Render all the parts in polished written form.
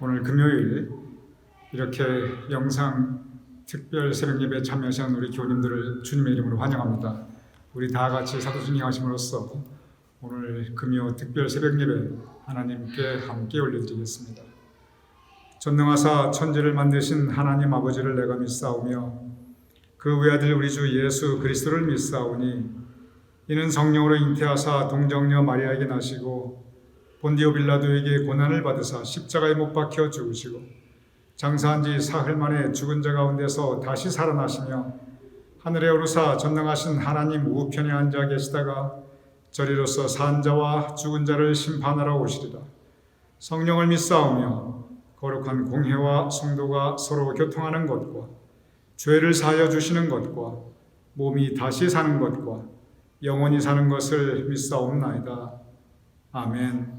오늘 금요일 이렇게 영상 특별 새벽 예배에 참여하신 우리 교우님들을 주님의 이름으로 환영합니다. 우리 다 같이 사도신경 하심으로써 오늘 금요 특별 새벽 예배 하나님께 함께 올려드리겠습니다. 전능하사 천지를 만드신 하나님 아버지를 내가 믿사오며 그 외아들 우리 주 예수 그리스도를 믿사오니 이는 성령으로 잉태하사 동정녀 마리아에게 나시고 본디오 빌라도에게 고난을 받으사 십자가에 못 박혀 죽으시고 장사한 지 사흘 만에 죽은 자 가운데서 다시 살아나시며 하늘에 오르사 전능하신 하나님 우편에 앉아 계시다가 저리로서 산 자와 죽은 자를 심판하러 오시리라. 성령을 믿사오며 거룩한 공회와 성도가 서로 교통하는 것과 죄를 사하여 주시는 것과 몸이 다시 사는 것과 영원히 사는 것을 믿사옵나이다. 아멘.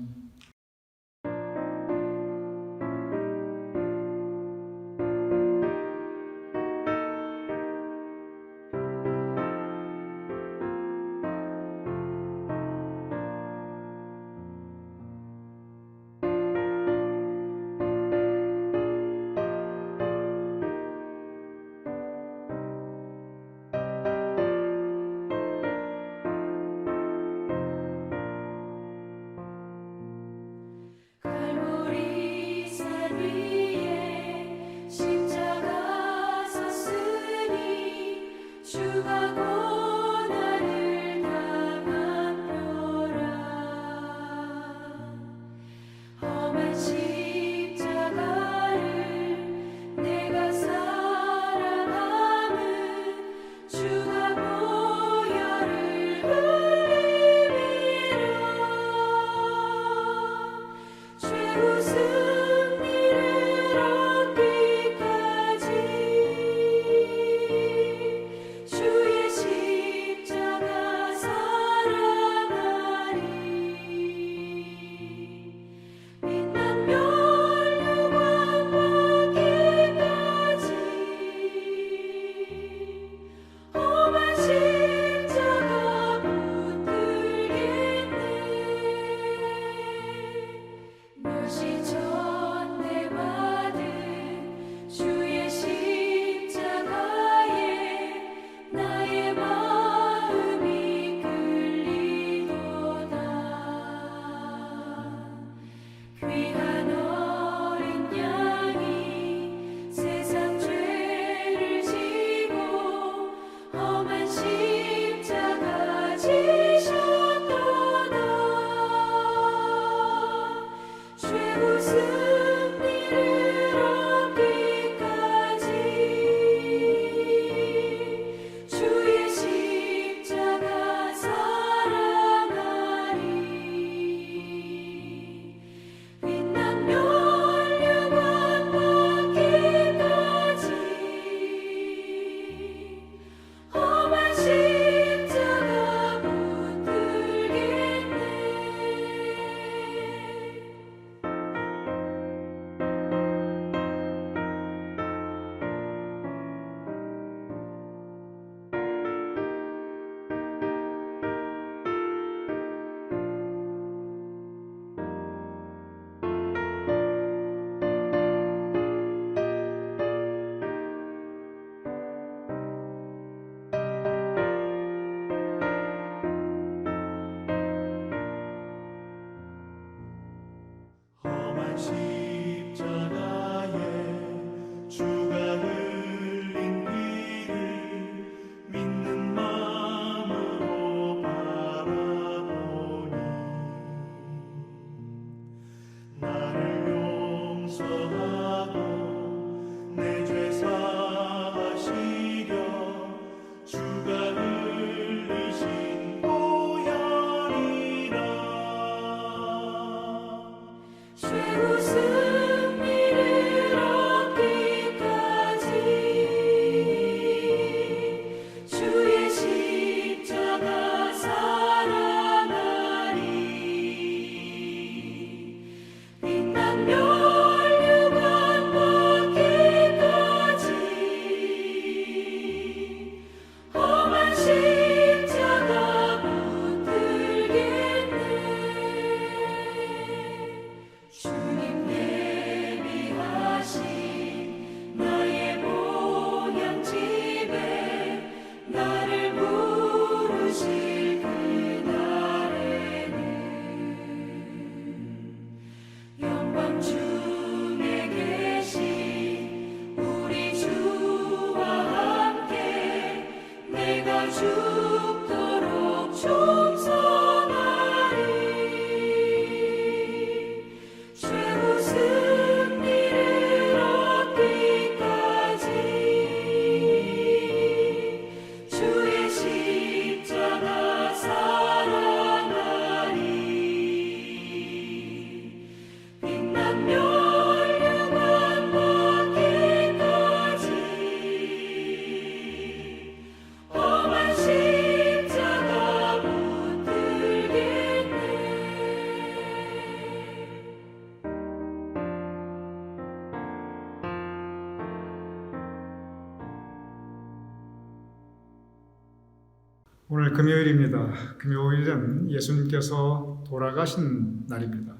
오늘 금요일입니다. 금요일은 예수님께서 돌아가신 날입니다.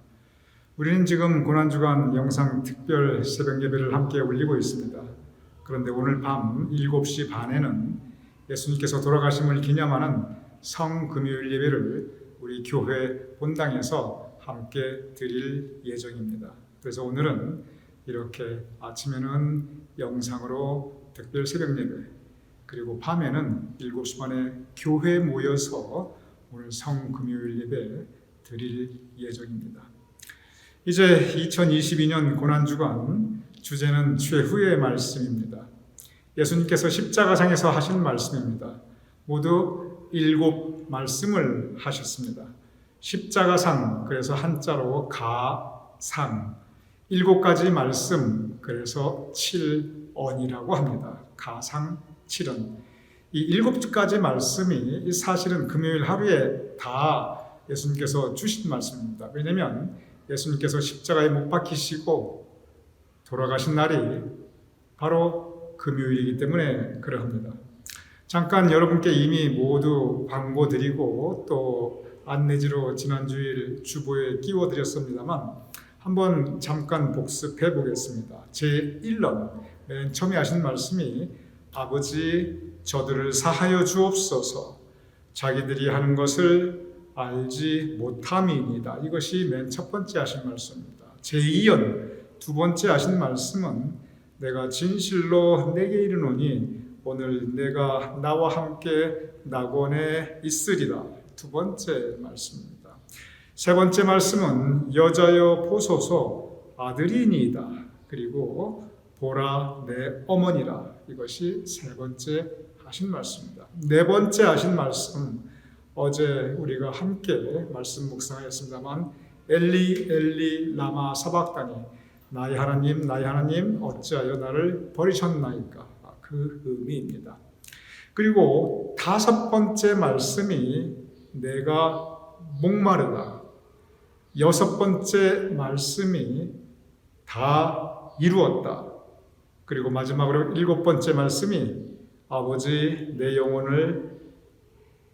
우리는 지금 고난주간 영상 특별 새벽 예배를 함께 올리고 있습니다. 그런데 오늘 밤 7시 반에는 예수님께서 돌아가심을 기념하는 성금요일 예배를 우리 교회 본당에서 함께 드릴 예정입니다. 그래서 오늘은 이렇게 아침에는 영상으로 특별 새벽 예배, 그리고 밤에는 7시 반에 교회에 모여서 오늘 성금요일 예배 드릴 예정입니다. 이제 2022년 고난주간 주제는 최후의 말씀입니다. 예수님께서 십자가상에서 하신 말씀입니다. 모두 7말씀을 하셨습니다. 십자가상, 그래서 한자로 가상, 7가지 말씀, 그래서 7언이라고 합니다. 가상 7은. 이 7가지 말씀이 사실은 금요일 하루에 다 예수님께서 주신 말씀입니다. 왜냐하면 예수님께서 십자가에 못 박히시고 돌아가신 날이 바로 금요일이기 때문에 그러합니다. 잠깐 여러분께 이미 모두 광고 드리고 또 안내지로 지난주일 주보에 끼워드렸습니다만 한번 잠깐 복습해 보겠습니다. 제1론, 맨 처음에 하신 말씀이 아버지 저들을 사하여 주옵소서, 자기들이 하는 것을 알지 못함이니이다. 이것이 맨 첫 번째 하신 말씀입니다. 제2연, 두 번째 하신 말씀은 내가 진실로 내게 이르노니 오늘 내가 나와 함께 낙원에 있으리라. 두 번째 말씀입니다. 세 번째 말씀은 여자여 보소서 아들이니이다. 그리고 보라 내 어머니라. 이것이 세 번째 하신 말씀입니다. 네 번째 하신 말씀, 어제 우리가 함께 말씀 묵상하였습니다만 엘리 엘리 라마 사박다니, 나의 하나님 어찌하여 나를 버리셨나이까. 그 의미입니다. 그리고 다섯 번째 말씀이 내가 목마르다. 여섯 번째 말씀이 다 이루었다. 그리고 마지막으로 7번째 말씀이 아버지 내 영혼을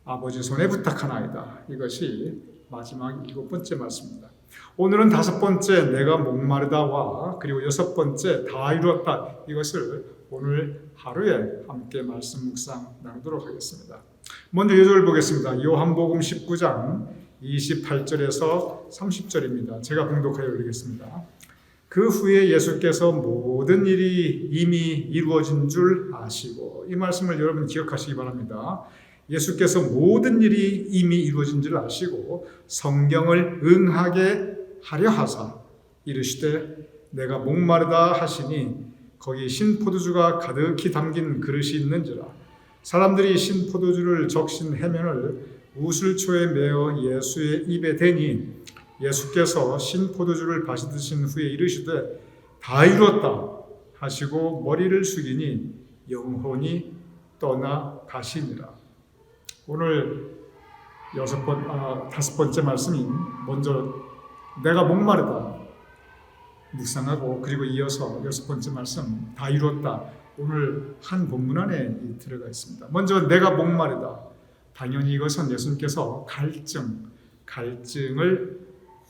아버지 손에 부탁하나이다. 이것이 마지막 7번째 말씀입니다. 오늘은 다섯 번째 내가 목마르다와 그리고 여섯 번째 다 이루었다. 이것을 오늘 하루에 함께 말씀 묵상 나누도록 하겠습니다. 먼저 예절을 보겠습니다. 요한복음 19장 28절에서 30절입니다. 제가 봉독하여 올리겠습니다. 그 후에 예수께서 모든 일이 이미 이루어진 줄 아시고, 이 말씀을 여러분 기억하시기 바랍니다. 예수께서 모든 일이 이미 이루어진 줄 아시고 성경을 응하게 하려 하사 이르시되 내가 목마르다 하시니 거기 신포도주가 가득히 담긴 그릇이 있는지라. 사람들이 신포도주를 적신 해면을 우슬초에 메어 예수의 입에 대니 예수께서 신포도주를 마시드신 후에 이르시되 다 이루었다 하시고 머리를 숙이니 영혼이 떠나 가시니라. 오늘 다섯 번째 말씀인 먼저 내가 목마르다 묵상하고, 그리고 이어서 여섯 번째 말씀 다 이루었다. 오늘 한 본문 안에 들어가 있습니다. 먼저 내가 목마르다. 당연히 이것은 예수님께서 갈증을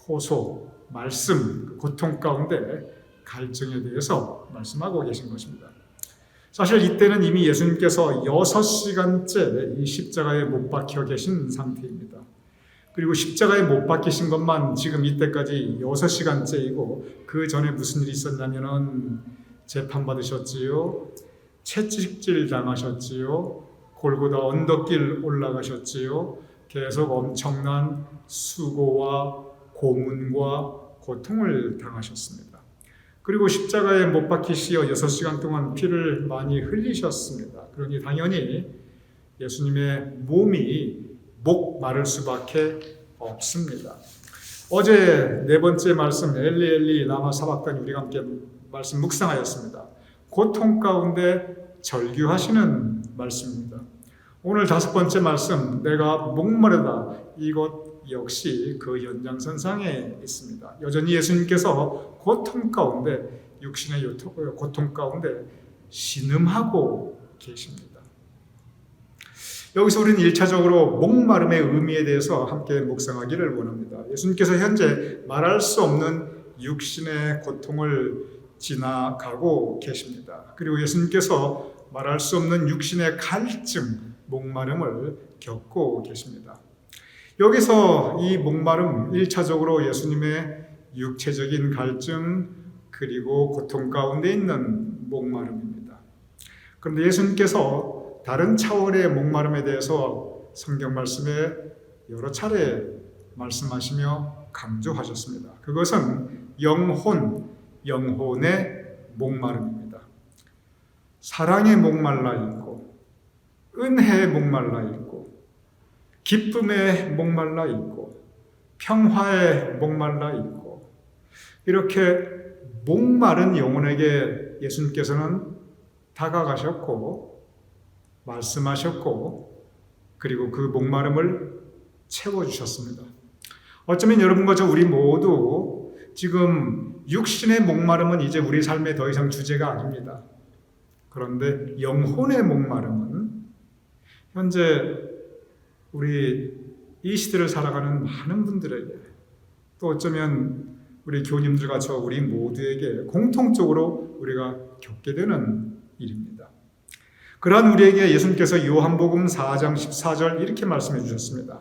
호소, 말씀, 고통 가운데 갈증에 대해서 말씀하고 계신 것입니다. 사실 이때는 이미 예수님께서 6시간째 이 십자가에 못 박혀 계신 상태입니다. 그리고 십자가에 못 박히신 것만 지금 이때까지 6시간째이고 그 전에 무슨 일이 있었냐면은 재판받으셨지요, 채찍질 당하셨지요, 골고다 언덕길 올라가셨지요, 계속 엄청난 수고와 고문과 고통을 당하셨습니다. 그리고 십자가에 못 박히시어 6시간 동안 피를 많이 흘리셨습니다. 그러니 당연히 예수님의 몸이 목마를 수밖에 없습니다. 어제 네 번째 말씀 엘리 엘리 라마 사박다니 우리가 함께 말씀 묵상하였습니다. 고통 가운데 절규하시는 말씀입니다. 오늘 다섯 번째 말씀 내가 목마르다, 이것 역시 그 연장선상에 있습니다. 여전히 예수님께서 고통 가운데, 육신의 고통 가운데 신음하고 계십니다. 여기서 우리는 1차적으로 목마름의 의미에 대해서 함께 묵상하기를 원합니다. 예수님께서 현재 말할 수 없는 육신의 고통을 지나가고 계십니다. 그리고 예수님께서 말할 수 없는 육신의 갈증, 목마름을 겪고 계십니다. 여기서 이 목마름, 1차적으로 예수님의 육체적인 갈증 그리고 고통 가운데 있는 목마름입니다. 그런데 예수님께서 다른 차원의 목마름에 대해서 성경 말씀에 여러 차례 말씀하시며 강조하셨습니다. 그것은 영혼의 목마름입니다. 사랑에 목말라 있고, 은혜에 목말라 있고, 기쁨에 목말라 있고, 평화에 목말라 있고, 이렇게 목마른 영혼에게 예수님께서는 다가가셨고 말씀하셨고 그리고 그 목마름을 채워주셨습니다. 어쩌면 여러분과 우리 모두 지금 육신의 목마름은 이제 우리 삶에 더 이상 주제가 아닙니다. 그런데 영혼의 목마름은 현재 우리 이 시대를 살아가는 많은 분들에게 또 어쩌면 우리 교우님들과 우리 모두에게 공통적으로 우리가 겪게 되는 일입니다. 그러한 우리에게 예수님께서 요한복음 4장 14절 이렇게 말씀해 주셨습니다.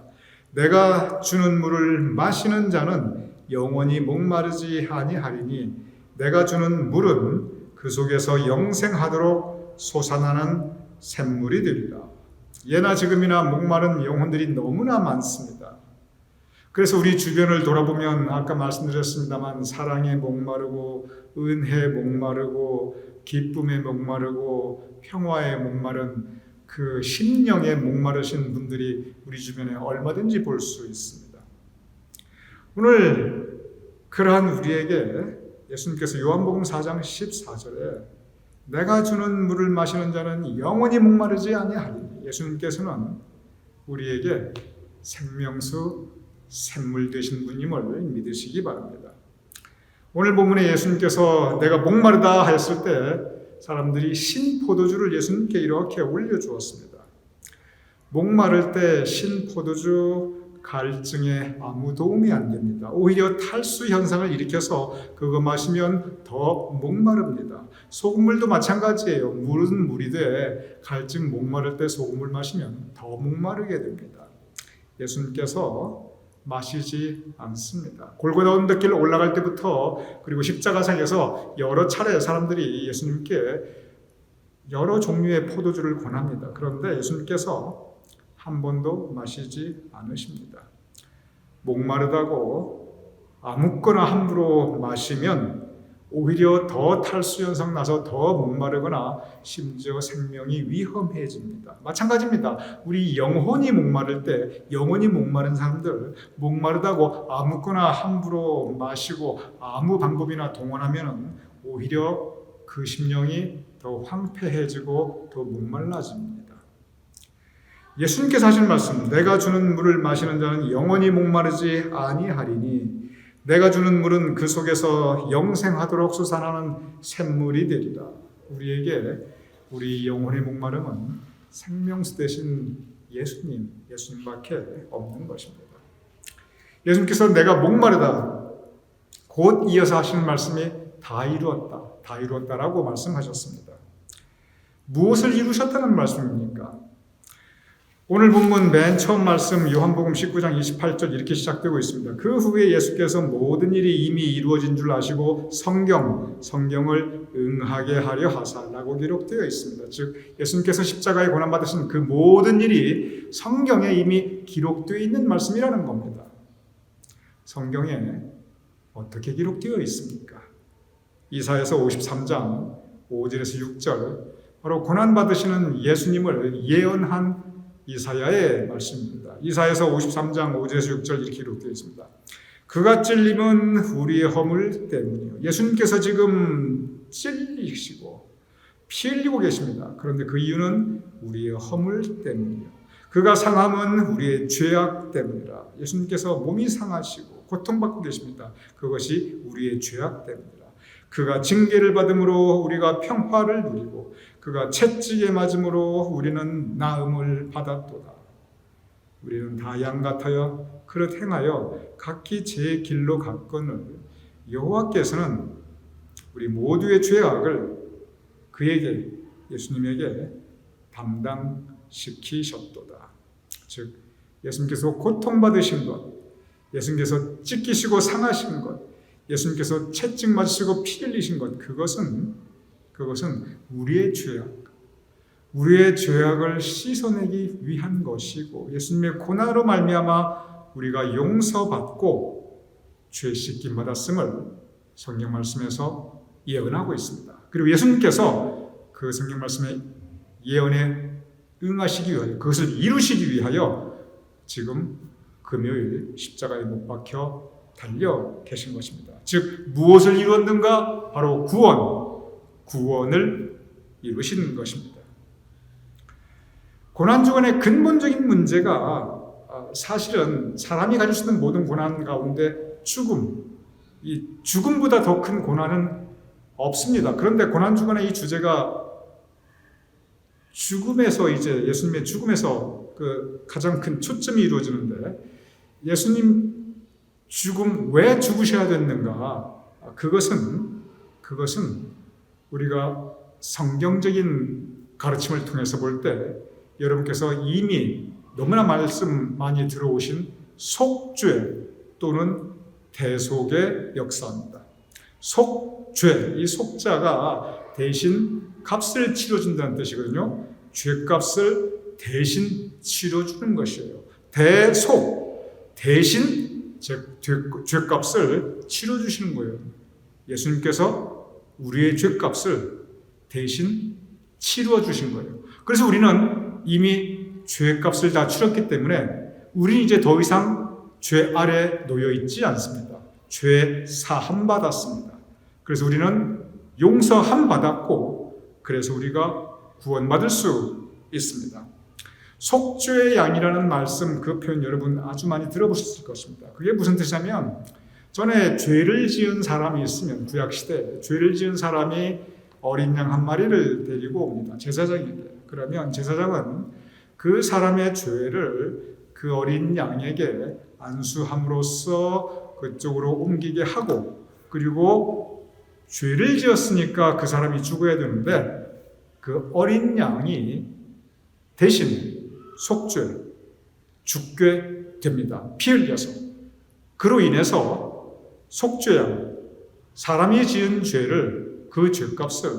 내가 주는 물을 마시는 자는 영원히 목마르지 아니하리니 내가 주는 물은 그 속에서 영생하도록 솟아나는 샘물이 되리라. 예나 지금이나 목마른 영혼들이 너무나 많습니다. 그래서 우리 주변을 돌아보면 아까 말씀드렸습니다만 사랑에 목마르고 은혜에 목마르고 기쁨에 목마르고 평화에 목마른 그 심령에 목마르신 분들이 우리 주변에 얼마든지 볼 수 있습니다. 오늘 그러한 우리에게 예수님께서 요한복음 4장 14절에 내가 주는 물을 마시는 자는 영원히 목마르지 아니하리니 예수님께서는 우리에게 생명수 샘물 되신 분임을 믿으시기 바랍니다. 오늘 본문에 예수님께서 내가 목마르다 했을 때 사람들이 신포도주를 예수님께 이렇게 올려주었습니다. 목마를 때 신포도주 갈증에 아무 도움이 안 됩니다. 오히려 탈수 현상을 일으켜서 그거 마시면 더 목마릅니다. 소금물도 마찬가지예요. 물은 물이 돼 갈증 목마를 때 소금물 마시면 더 목마르게 됩니다. 예수님께서 마시지 않습니다. 골고다 언덕길 올라갈 때부터 그리고 십자가상에서 여러 차례 사람들이 예수님께 여러 종류의 포도주를 권합니다. 그런데 예수님께서 한 번도 마시지 않으십니다. 목마르다고 아무거나 함부로 마시면 오히려 더 탈수 현상 나서 더 목마르거나 심지어 생명이 위험해집니다. 마찬가지입니다. 우리 영혼이 목마를 때 영혼이 목마른 사람들 목마르다고 아무거나 함부로 마시고 아무 방법이나 동원하면 오히려 그 심령이 더 황폐해지고 더 목말라집니다. 예수님께서 하신 말씀 내가 주는 물을 마시는 자는 영원히 목마르지 아니하리니 내가 주는 물은 그 속에서 영생하도록 솟아나는 샘물이 되리라. 우리에게 우리 영혼의 목마름은 생명수 되신 예수님밖에 없는 것입니다. 예수님께서 내가 목마르다 곧 이어서 하시는 말씀이 다 이루었다라고 말씀하셨습니다. 무엇을 이루셨다는 말씀입니까? 오늘 본문 맨 처음 말씀 요한복음 19장 28절 이렇게 시작되고 있습니다. 그 후에 예수께서 모든 일이 이미 이루어진 줄 아시고 성경을 응하게 하려 하사라고 기록되어 있습니다. 즉 예수님께서 십자가에 고난받으신 그 모든 일이 성경에 이미 기록되어 있는 말씀이라는 겁니다. 성경에 어떻게 기록되어 있습니까? 이사야서 53장 5절에서 6절 바로 고난받으시는 예수님을 예언한 이사야의 말씀입니다. 이사야서 53장 5절에서 6절 이렇게 기록되어 있습니다. 그가 찔림은 우리의 허물 때문이요. 예수님께서 지금 찔리시고 피 흘리고 계십니다. 그런데 그 이유는 우리의 허물 때문이요. 그가 상함은 우리의 죄악 때문이라. 예수님께서 몸이 상하시고 고통받고 계십니다. 그것이 우리의 죄악 때문이라. 그가 징계를 받음으로 우리가 평화를 누리고 그가 채찍에 맞음으로 우리는 나음을 받았도다. 우리는 다 양 같아요. 그릇 행하여 각기 제 길로 갔거늘 여호와께서는 우리 모두의 죄악을 그에게 예수님에게 담당시키셨도다. 즉 예수님께서 고통받으신 것, 예수님께서 찢기시고 상하신 것, 예수님께서 채찍 맞으시고 피 흘리신 것, 그것은 우리의 죄악을 씻어내기 위한 것이고 예수님의 고난으로 말미암아 우리가 용서받고 죄 씻김 받았음을 성경 말씀에서 예언하고 있습니다. 그리고 예수님께서 그 성경 말씀의 예언에 응하시기 위하여 그것을 이루시기 위하여 지금 금요일 십자가에 못 박혀 달려 계신 것입니다. 즉 무엇을 이루었는가? 바로 구원을 이루시는 것입니다. 고난주간의 근본적인 문제가 사실은 사람이 가질 수 있는 모든 고난 가운데 이 죽음보다 더 큰 고난은 없습니다. 그런데 고난주간의 이 주제가 죽음에서 이제 예수님의 죽음에서 그 가장 큰 초점이 이루어지는데 예수님 죽음 왜 죽으셔야 됐는가? 그것은 우리가 성경적인 가르침을 통해서 볼 때 여러분께서 이미 너무나 말씀 많이 들어오신 속죄 또는 대속의 역사입니다. 속죄, 이 속자가 대신 값을 치러준다는 뜻이거든요. 죄값을 대신 치러주는 것이에요. 대속, 대신 죄값을 치러주시는 거예요. 예수님께서 우리의 죄값을 대신 치러주신 거예요. 그래서 우리는 이미 죄값을 다 치렀기 때문에 우리는 이제 더 이상 죄 아래 놓여 있지 않습니다. 죄 사함 받았습니다. 그래서 우리는 용서함 받았고 그래서 우리가 구원받을 수 있습니다. 속죄의 양이라는 말씀 그 표현 여러분 아주 많이 들어보셨을 것입니다. 그게 무슨 뜻이냐면 전에 죄를 지은 사람이 있으면 구약시대에 죄를 지은 사람이 어린 양 한 마리를 데리고 옵니다. 제사장에게. 그러면 제사장은 그 사람의 죄를 그 어린 양에게 안수함으로써 그쪽으로 옮기게 하고 그리고 죄를 지었으니까 그 사람이 죽어야 되는데 그 어린 양이 대신 죽게 됩니다. 피 흘려서. 그로 인해서 속죄양, 사람이 지은 죄를 그 죄값을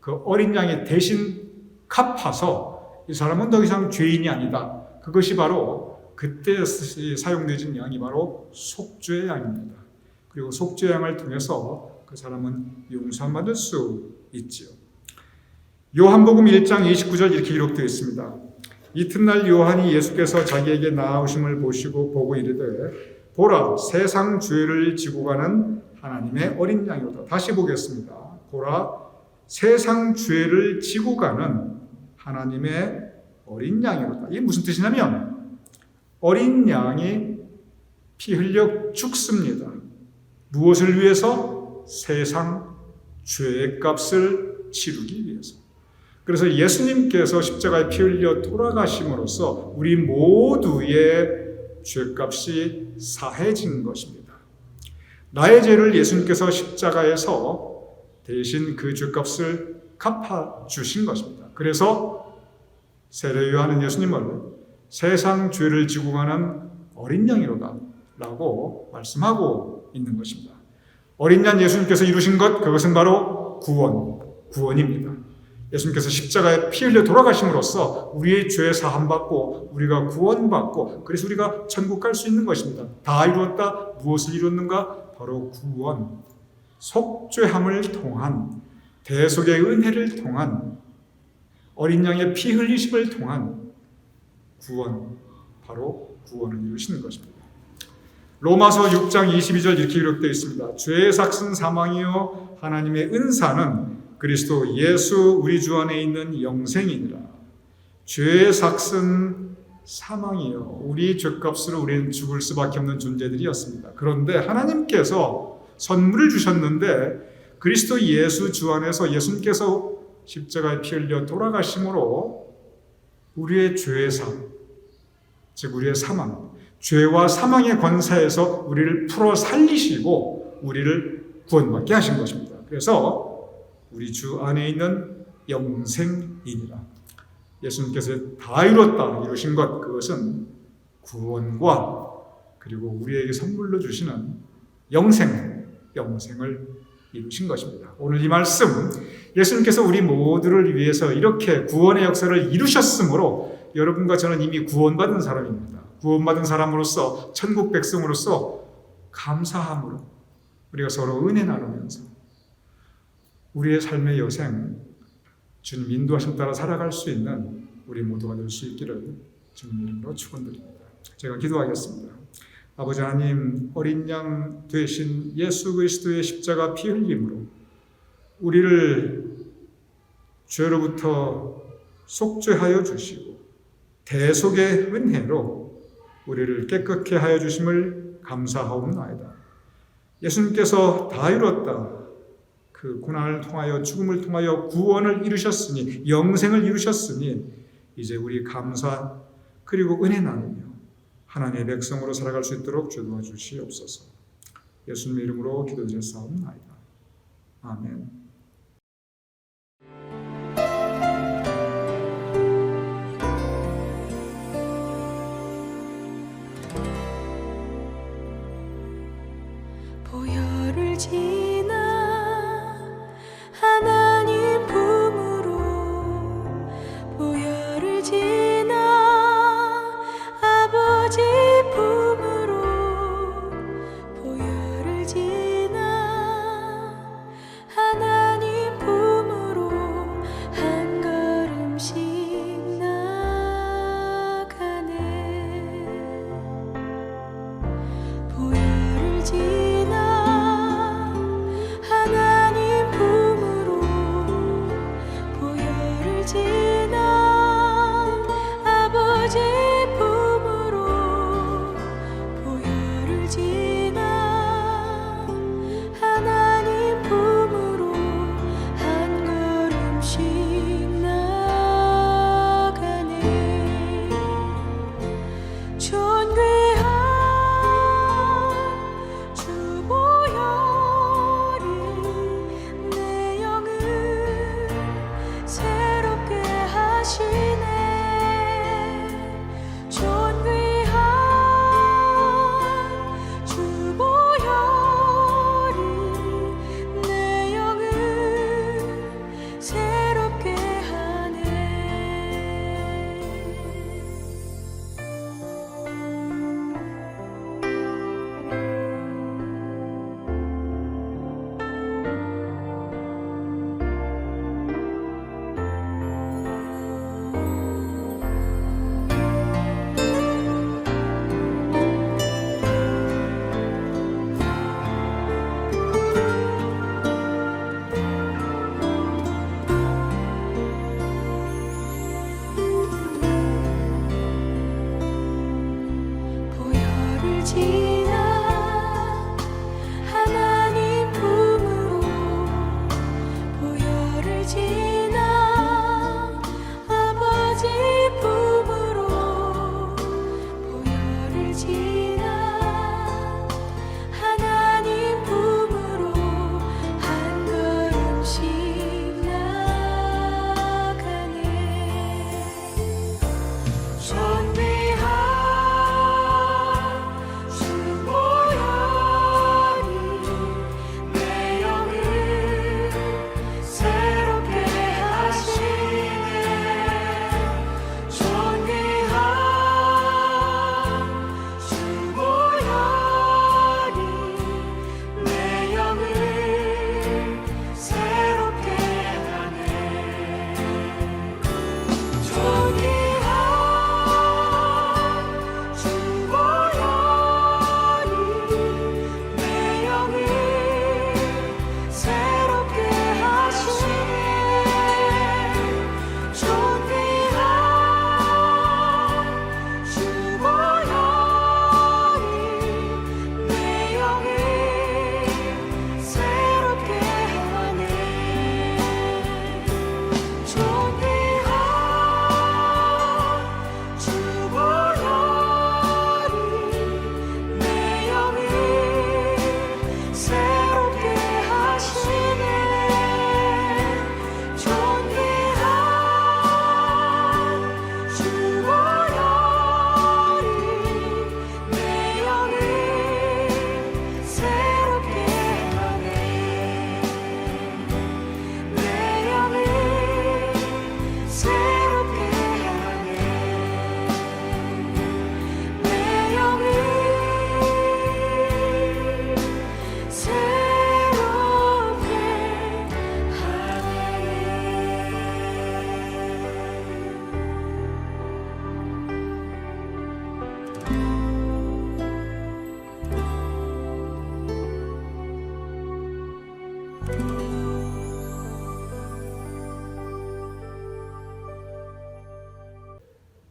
그 어린 양이 대신 갚아서 이 사람은 더 이상 죄인이 아니다. 그것이 바로 그때 사용되진 양이 바로 속죄 양입니다. 그리고 속죄 양을 통해서 그 사람은 용서받을 수 있지요. 요한복음 1장 29절 이렇게 기록되어 있습니다. 이튿날 요한이 예수께서 자기에게 나아오심을 보고 이르되 보라 세상 죄를 지고 가는 하나님의 어린 양이로다. 다시 보겠습니다. 보라 세상 죄를 지고 가는 하나님의 어린 양이로다. 이게 무슨 뜻이냐면 어린 양이 피 흘려 죽습니다. 무엇을 위해서? 세상 죄의 값을 치르기 위해서. 그래서 예수님께서 십자가에 피 흘려 돌아가심으로써 우리 모두의 죄값이 사해진 것입니다. 나의 죄를 예수님께서 십자가에서 대신 그 죄값을 갚아주신 것입니다. 그래서 세례요한은 예수님을 세상 죄를 지고 가는 어린 양이로다 라고 말씀하고 있는 것입니다. 어린 양 예수님께서 이루신 것 그것은 바로 구원입니다. 예수님께서 십자가에 피 흘려 돌아가심으로써 우리의 죄 사함받고 우리가 구원받고 그래서 우리가 천국 갈 수 있는 것입니다. 다 이루었다. 무엇을 이뤘는가? 바로 구원. 속죄함을 통한 대속의 은혜를 통한 어린 양의 피 흘리심을 통한 구원, 바로 구원을 이루시는 것입니다. 로마서 6장 22절 이렇게 기록되어 있습니다. 죄의 삭은 사망이요 하나님의 은사는 그리스도 예수 우리 주 안에 있는 영생이니라. 죄의 삭은 사망이요. 우리 죄값으로 우리는 죽을 수밖에 없는 존재들이었습니다. 그런데 하나님께서 선물을 주셨는데 그리스도 예수 주 안에서 예수님께서 십자가에 피 흘려 돌아가심으로 우리의 죄사, 즉 우리의 사망, 죄와 사망의 권세에서 우리를 풀어 살리시고 우리를 구원받게 하신 것입니다. 그래서 우리 주 안에 있는 영생이니라. 예수님께서 다 이루신 것, 그것은 구원과 그리고 우리에게 선물로 주시는 영생을 이루신 것입니다. 오늘 이 말씀, 예수님께서 우리 모두를 위해서 이렇게 구원의 역사를 이루셨으므로 여러분과 저는 이미 구원받은 사람입니다. 구원받은 사람으로서, 천국 백성으로서 감사함으로 우리가 서로 은혜 나누면서 우리의 삶의 여생, 주님 인도하심 따라 살아갈 수 있는 우리 모두가 될 수 있기를 주님 이름으로 축원드립니다. 제가 기도하겠습니다. 아버지 하나님, 어린 양 되신 예수 그리스도의 십자가 피 흘림으로 우리를 죄로부터 속죄하여 주시고 대속의 은혜로 우리를 깨끗게 하여 주심을 감사하옵나이다. 예수님께서 다 이뤘다. 그 고난을 통하여 죽음을 통하여 구원을 이루셨으니, 영생을 이루셨으니 이제 우리 감사 그리고 은혜 나누며 하나님의 백성으로 살아갈 수 있도록 주도해 주시옵소서. 예수님의 이름으로 기도드렸사옵나이다. 아멘. 보혈을 지나 하나님 품으로 보혈을 지나 아버지 품으로 보혈을 지나 하나님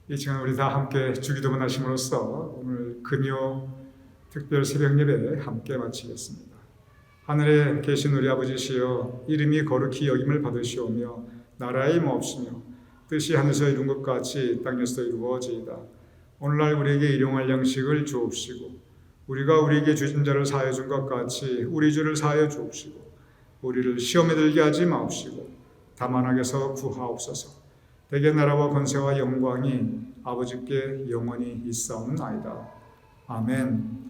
이 시간 우리 다 함께 주기도문 하심으로써 오늘 금요 특별 새벽 예배 함께 마치겠습니다. 하늘에 계신 우리 아버지시여, 이름이 거룩히 여김을 받으시오며 나라의 임하옵시며 뜻이 하늘에서 이룬 것 같이 땅에서도 이루어지이다. 오늘날 우리에게 일용할 양식을 주옵시고 우리가 우리에게 주신 자를 사하여 준 것 같이 우리 주를 사하여 주옵시고 우리를 시험에 들게 하지 마옵시고 다만 악에서 구하옵소서. 대개 나라와 권세와 영광이 아버지께 영원히 있사옵나이다. 아멘.